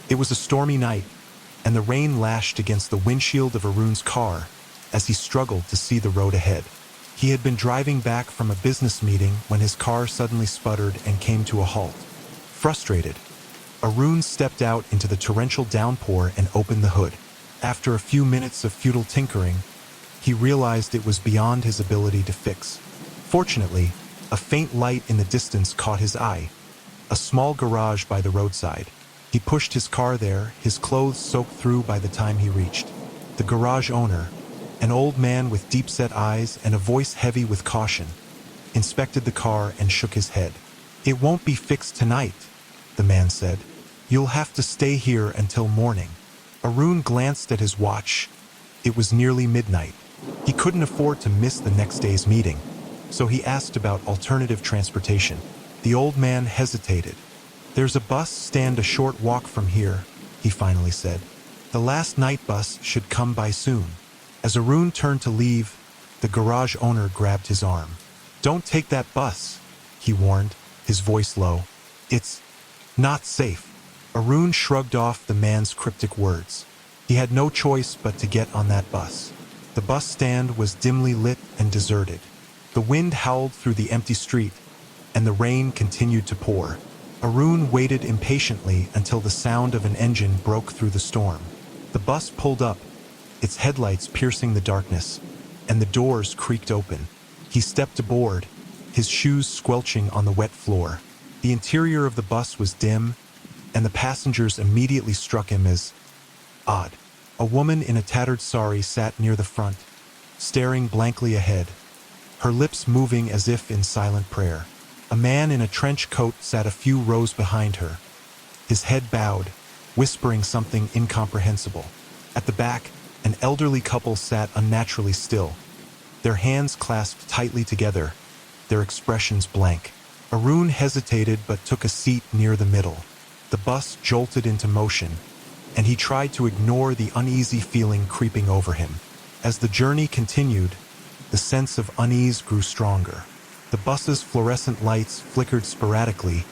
It was a stormy night, and the rain lashed against the windshield of Arun's car as he struggled to see the road ahead. He had been driving back from a business meeting when his car suddenly sputtered and came to a halt. Frustrated, Arun stepped out into the torrential downpour and opened the hood. After a few minutes of futile tinkering, he realized it was beyond his ability to fix. Fortunately, a faint light in the distance caught his eye. A small garage by the roadside. He pushed his car there, his clothes soaked through by the time he reached. The garage owner, an old man with deep-set eyes and a voice heavy with caution, inspected the car and shook his head. "It won't be fixed tonight," the man said. "You'll have to stay here until morning." Arun glanced at his watch. It was nearly midnight. He couldn't afford to miss the next day's meeting, so he asked about alternative transportation. The old man hesitated. "There's a bus stand a short walk from here," he finally said. "The last night bus should come by soon." As Arun turned to leave, the garage owner grabbed his arm. "Don't take that bus," he warned, his voice low. "It's not safe." Arun shrugged off the man's cryptic words. He had no choice but to get on that bus. The bus stand was dimly lit and deserted. The wind howled through the empty street, and the rain continued to pour. Arun waited impatiently until the sound of an engine broke through the storm. The bus pulled up, its headlights piercing the darkness, and the doors creaked open. He stepped aboard, his shoes squelching on the wet floor. The interior of the bus was dim, and the passengers immediately struck him as odd. A woman in a tattered sari sat near the front, staring blankly ahead, her lips moving as if in silent prayer. A man in a trench coat sat a few rows behind her, his head bowed, whispering something incomprehensible. At the back, an elderly couple sat unnaturally still, their hands clasped tightly together, their expressions blank. Arun hesitated but took a seat near the middle. The bus jolted into motion, and he tried to ignore the uneasy feeling creeping over him. As the journey continued, the sense of unease grew stronger. The bus's fluorescent lights flickered sporadically,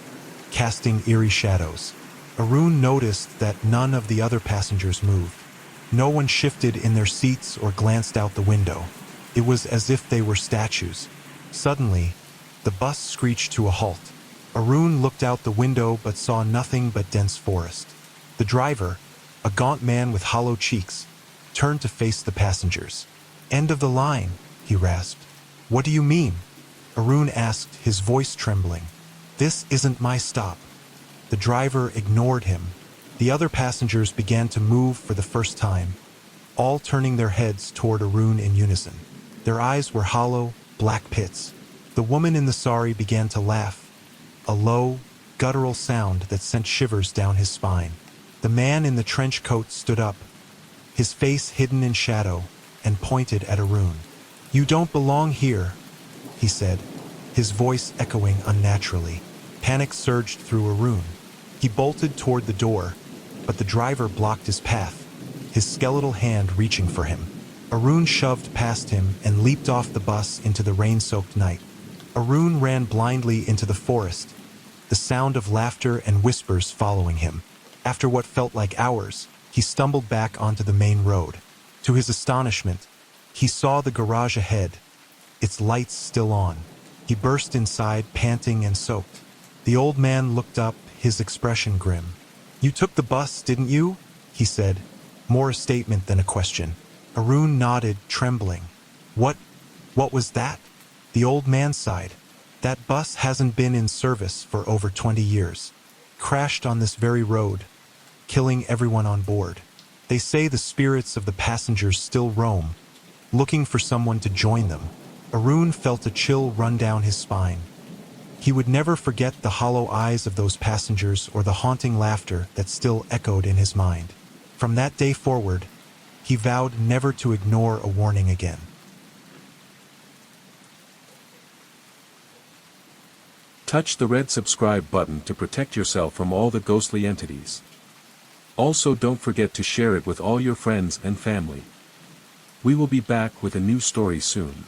casting eerie shadows. Arun noticed that none of the other passengers moved. No one shifted in their seats or glanced out the window. It was as if they were statues. Suddenly, the bus screeched to a halt. Arun looked out the window but saw nothing but dense forest. The driver, a gaunt man with hollow cheeks, turned to face the passengers. "End of the line," he rasped. "What do you mean?" Arun asked, his voice trembling. "This isn't my stop." The driver ignored him. The other passengers began to move for the first time, all turning their heads toward Arun in unison. Their eyes were hollow, black pits. The woman in the sari began to laugh, a low, guttural sound that sent shivers down his spine. The man in the trench coat stood up, his face hidden in shadow, and pointed at Arun. "You don't belong here," he said, his voice echoing unnaturally. Panic surged through Arun. He bolted toward the door, but the driver blocked his path, his skeletal hand reaching for him. Arun shoved past him and leaped off the bus into the rain-soaked night. Arun ran blindly into the forest, the sound of laughter and whispers following him. After what felt like hours, he stumbled back onto the main road. To his astonishment, he saw the garage ahead, its lights still on. He burst inside, panting and soaked. The old man looked up, his expression grim. "You took the bus, didn't you?" he said, more a statement than a question. Arun nodded, trembling. What was that?" The old man sighed. "That bus hasn't been in service for over 20 years. Crashed on this very road, killing everyone on board. They say the spirits of the passengers still roam, looking for someone to join them." Arun felt a chill run down his spine. He would never forget the hollow eyes of those passengers or the haunting laughter that still echoed in his mind. From that day forward, he vowed never to ignore a warning again. Touch the red subscribe button to protect yourself from all the ghostly entities. Also, don't forget to share it with all your friends and family. We will be back with a new story soon.